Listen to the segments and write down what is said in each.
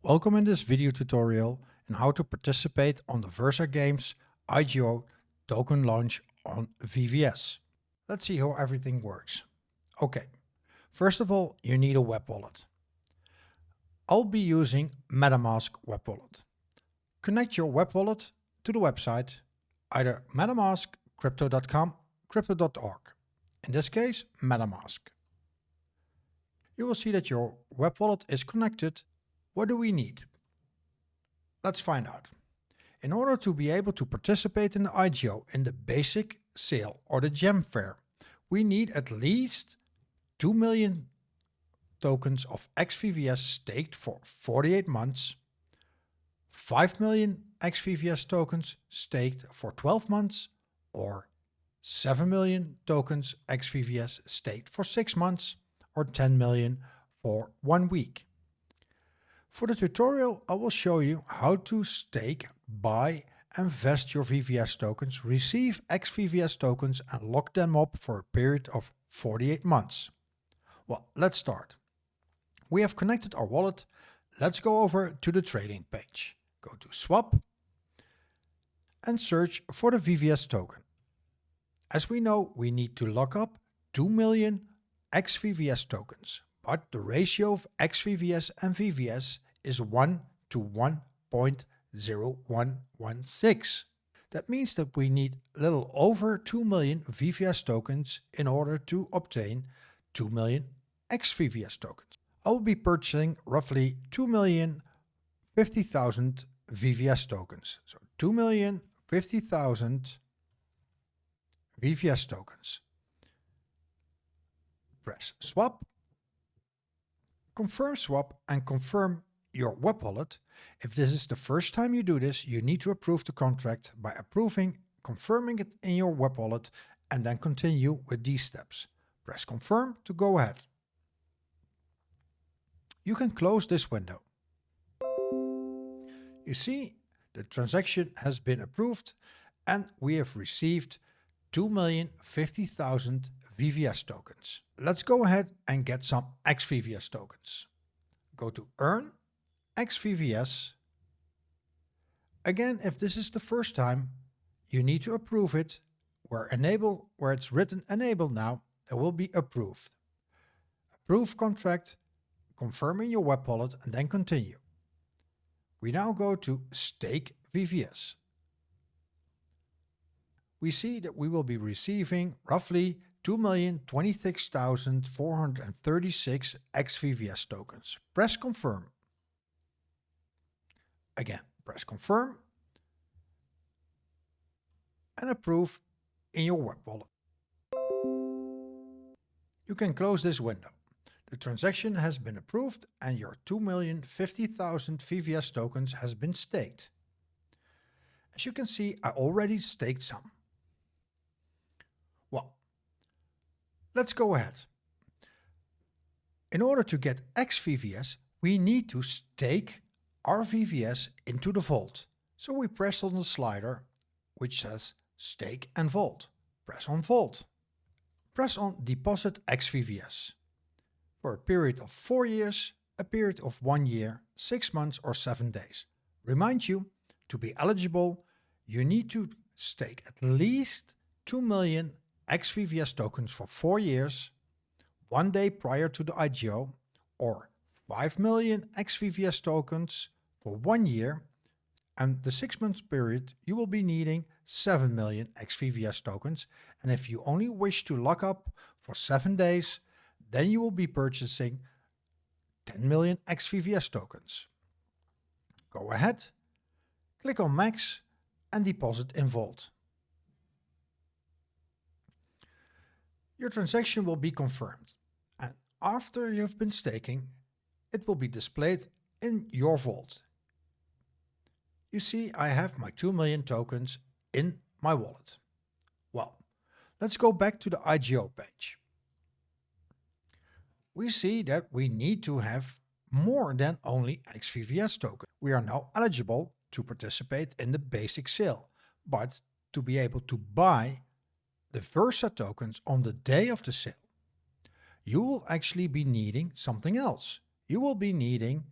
Welcome in this video tutorial on how to participate on the VersaGames IGO token launch on VVS. Let's see how everything works. Okay, first of all, you need a web wallet. I'll be using MetaMask web wallet. Connect your web wallet to the website, either MetaMask, crypto.com, crypto.org. In this case, MetaMask. You will see that your web wallet is connected. What do we need? Let's find out. In order to be able to participate in the IGO in the basic sale or the gem fair, we need at least 2 million tokens of XVVS staked for 48 months, 5 million XVVS tokens staked for 12 months, or 7 million tokens XVVS staked for 6 months, or 10 million for 1 week. For the tutorial, I will show you how to stake, buy and vest your VVS tokens, receive XVVS tokens and lock them up for a period of 48 months. Well, let's start. We have connected our wallet. Let's go over to the trading page. Go to swap and search for the VVS token. As we know, we need to lock up 2 million XVVS tokens, but the ratio of XVVS and VVS is 1 to 1.0116. That means that we need a little over 2 million VVS tokens in order to obtain 2 million XVVS tokens. I will be purchasing roughly 2,050,000 VVS tokens. So 2,050,000 VVS tokens. Press swap, confirm swap and confirm your web wallet. If this is the first time you do this, you need to approve the contract by confirming it in your web wallet and then continue with these steps. Press confirm to go ahead. You can close this window. You see the transaction has been approved and we have received 2,050,000 VVS tokens. Let's go ahead and get some XVVS tokens. Go to Earn XVVS. Again, if this is the first time, you need to approve it. Where it's written Enable now, it will be approved. Approve contract, confirm in your web wallet and then continue. We now go to Stake VVS. We see that we will be receiving roughly 2,026,436 XVVS tokens. Press confirm. Again, press confirm and approve in your web wallet. You can close this window. The transaction has been approved and your 2,050,000 VVS tokens has been staked. As you can see, I already staked some. Well, let's go ahead. In order to get XVVS, we need to stake our VVS into the vault. So we press on the slider which says Stake and Vault. Press on Vault. Press on Deposit XVVS. For a period of 4 years, a period of 1 year, 6 months or 7 days. Remind you, to be eligible, you need to stake at least 2 million XVVS tokens for 4 years, 1 day prior to the IGO, or 5 million XVVS tokens for 1 year, and the 6 months period you will be needing 7 million XVVS tokens, and if you only wish to lock up for 7 days, then you will be purchasing 10 million XVVS tokens. Go ahead, click on Max and deposit in Vault. Your transaction will be confirmed, and after you've been staking, it will be displayed in your vault. You see, I have my 2 million tokens in my wallet. Well, let's go back to the IGO page. We see that we need to have more than only XVVS tokens. We are now eligible to participate in the basic sale, but to be able to buy the VERSA tokens on the day of the sale, you will actually be needing something else. You will be needing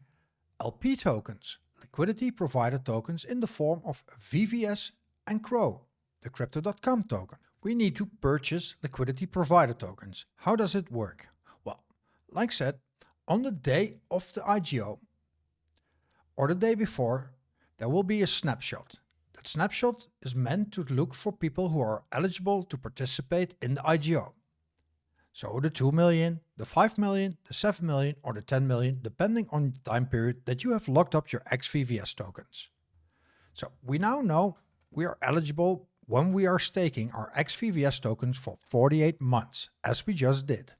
LP tokens, liquidity provider tokens in the form of VVS and CRO, the Crypto.com token. We need to purchase liquidity provider tokens. How does it work? Well, like said, on the day of the IGO or the day before, there will be a snapshot. That snapshot is meant to look for people who are eligible to participate in the IGO. So the 2 million, the 5 million, the 7 million or the 10 million, depending on the time period that you have locked up your XVVS tokens. So we now know we are eligible when we are staking our XVVS tokens for 48 months, as we just did.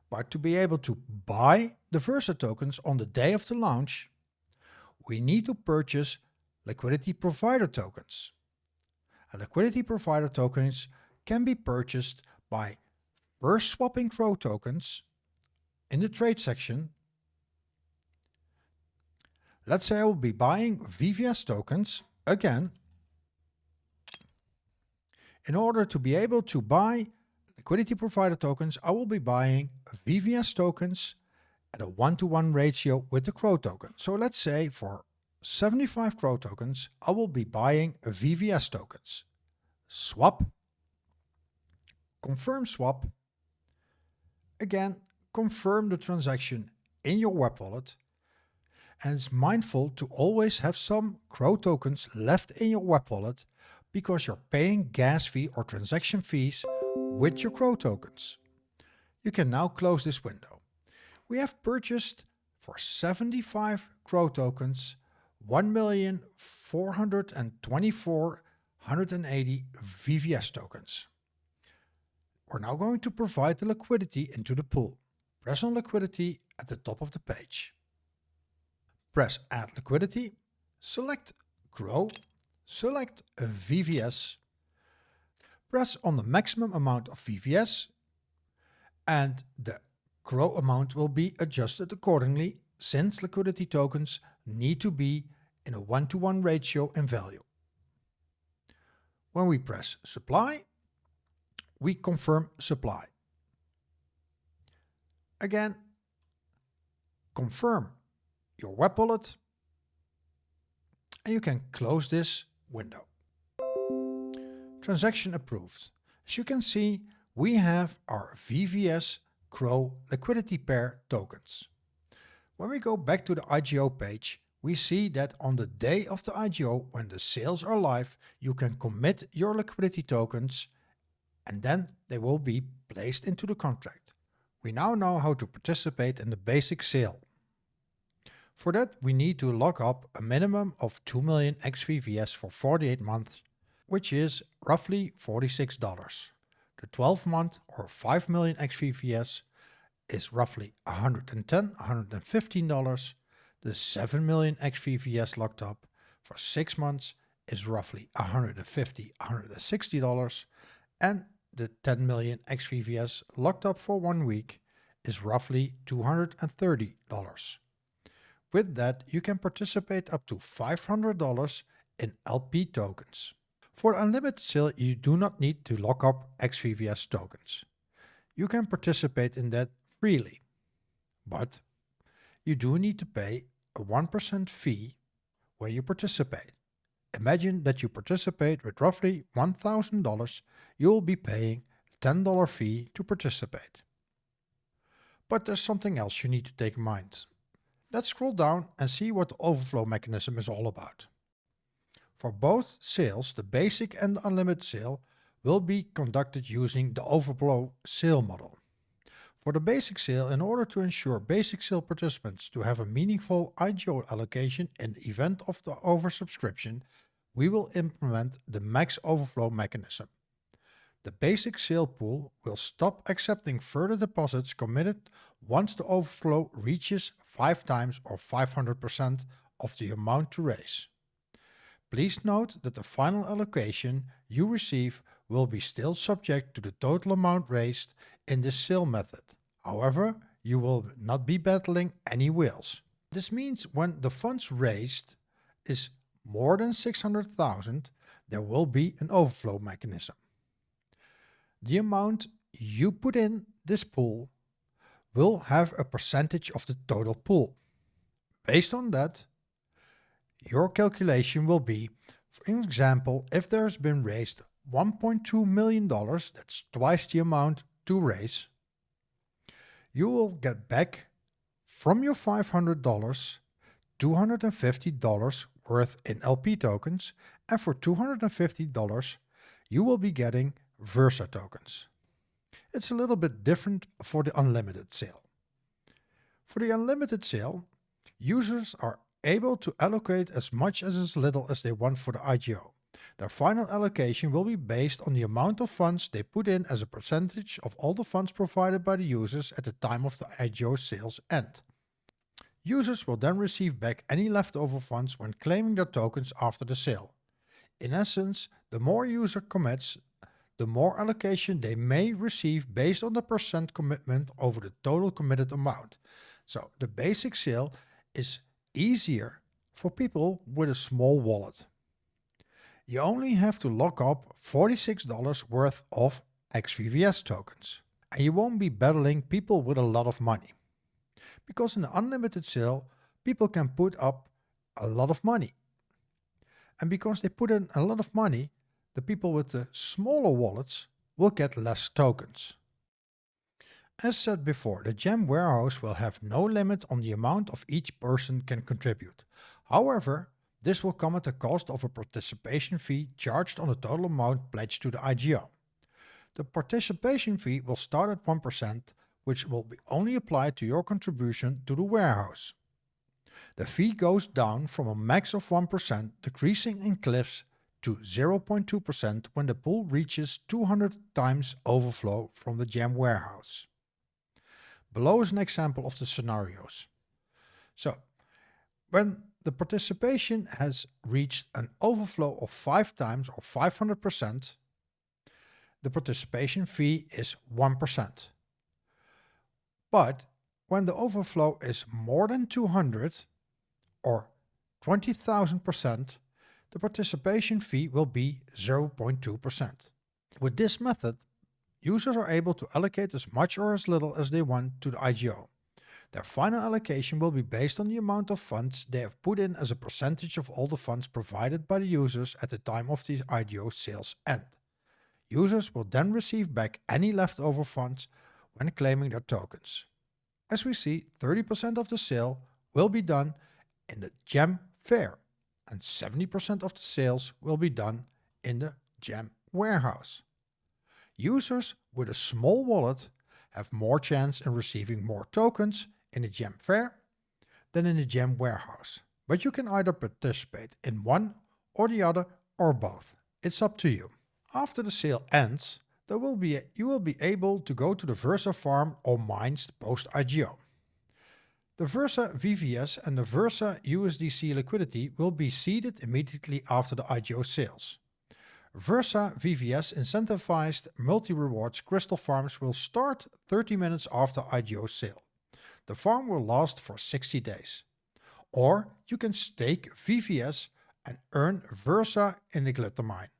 But to be able to buy the VERSA tokens on the day of the launch, we need to purchase liquidity provider tokens. And liquidity provider tokens can be purchased by first swapping CRO tokens in the trade section. Let's say I will be buying VVS tokens again. In order to be able to buy liquidity provider tokens, I will be buying VVS tokens at a 1-to-1 ratio with the CRO token. So let's say for 75 CRO tokens, I will be buying VVS tokens. Swap, confirm swap. Again, confirm the transaction in your web wallet. And it's mindful to always have some CRO tokens left in your web wallet because you're paying gas fee or transaction fees with your CRO tokens. You can now close this window. We have purchased for 75 CRO tokens 1,424,180 VVS tokens. We're now going to provide the liquidity into the pool. Press on liquidity at the top of the page. Press add liquidity, select CRO, select a VVS, press on the maximum amount of VVS, and the CRO amount will be adjusted accordingly since liquidity tokens need to be in a 1-to-1 ratio in value. When we press supply, we confirm supply. Again, confirm your web wallet, and you can close this window. Transaction approved. As you can see, we have our VVS CRO liquidity pair tokens. When we go back to the IGO page, we see that on the day of the IGO, when the sales are live, you can commit your liquidity tokens and then they will be placed into the contract. We now know how to participate in the basic sale. For that, we need to lock up a minimum of 2 million XVVS for 48 months, which is roughly $46. The 12-month or 5 million XVVS is roughly $110, $115. The 7 million XVVS locked up for 6 months is roughly $150, $160. And the 10 million XVVS locked up for 1 week is roughly $230. With that, you can participate up to $500 in LP tokens. For unlimited sale, you do not need to lock up XVVS tokens. You can participate in that freely, but you do need to pay a 1% fee when you participate. Imagine that you participate with roughly $1,000, you will be paying a $10 fee to participate. But there's something else you need to take in mind. Let's scroll down and see what the overflow mechanism is all about. For both sales, the basic and the unlimited sale will be conducted using the overflow sale model. For the basic sale, in order to ensure basic sale participants to have a meaningful IGO allocation in the event of the oversubscription, we will implement the max overflow mechanism. The basic sale pool will stop accepting further deposits committed once the overflow reaches 5 times or 500% of the amount to raise. Please note that the final allocation you receive will be still subject to the total amount raised in this sale method. However, you will not be battling any whales. This means when the funds raised is more than 600,000, there will be an overflow mechanism. The amount you put in this pool will have a percentage of the total pool. Based on that, your calculation will be, for example, if there's been raised $1.2 million, that's twice the amount to raise, you will get back from your $500, $250 worth in LP tokens, and for $250, you will be getting VERSA tokens. It's a little bit different for the unlimited sale. For the unlimited sale, users are able to allocate as much as little as they want for the IGO. Their final allocation will be based on the amount of funds they put in as a percentage of all the funds provided by the users at the time of the IGO sales end. Users will then receive back any leftover funds when claiming their tokens after the sale. In essence, the more user commits, the more allocation they may receive based on the percent commitment over the total committed amount. So the basic sale is easier for people with a small wallet. You only have to lock up $46 worth of XVVS tokens, and you won't be battling people with a lot of money. Because in the unlimited sale, people can put up a lot of money. And because they put in a lot of money, the people with the smaller wallets will get less tokens. As said before, the gem warehouse will have no limit on the amount of each person can contribute. However, this will come at the cost of a participation fee charged on the total amount pledged to the IGO. The participation fee will start at 1%, which will be only applied to your contribution to the warehouse. The fee goes down from a max of 1%, decreasing in cliffs to 0.2% when the pool reaches 200 times overflow from the gem warehouse. Below is an example of the scenarios. So, when the participation has reached an overflow of 5 times or 500%, the participation fee is 1%. But when the overflow is more than 200 or 20,000%, the participation fee will be 0.2%. With this method, users are able to allocate as much or as little as they want to the IGO. Their final allocation will be based on the amount of funds they have put in as a percentage of all the funds provided by the users at the time of the IGO sales end. Users will then receive back any leftover funds when claiming their tokens. As we see, 30% of the sale will be done in the gem fair, and 70% of the sales will be done in the gem warehouse. Users with a small wallet have more chance in receiving more tokens in the gem fair than in the gem warehouse. But you can either participate in one or the other or both. It's up to you. After the sale ends, you will be able to go to the VERSA farm or mines post-IGO. The VERSA VVS and the VERSA USDC liquidity will be seeded immediately after the IGO sales. VERSA VVS incentivized multi-rewards crystal farms will start 30 minutes after IGO sale. The farm will last for 60 days. Or you can stake VVS and earn VERSA in the glitter mine.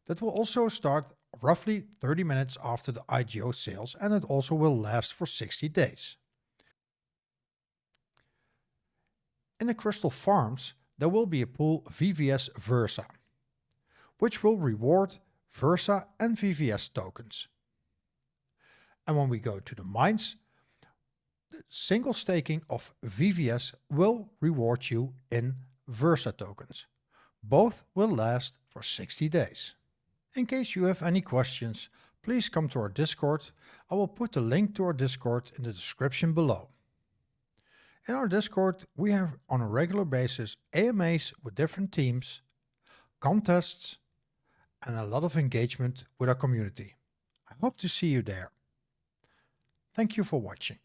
That will also start roughly 30 minutes after the IGO sales, and it also will last for 60 days. In the crystal farms, there will be a pool VVS VERSA, which will reward VERSA and VVS tokens. And when we go to the mines, the single staking of VVS will reward you in VERSA tokens. Both will last for 60 days. In case you have any questions, please come to our Discord. I will put the link to our Discord in the description below. In our Discord, we have on a regular basis AMAs with different teams, contests, and a lot of engagement with our community. I hope to see you there. Thank you for watching.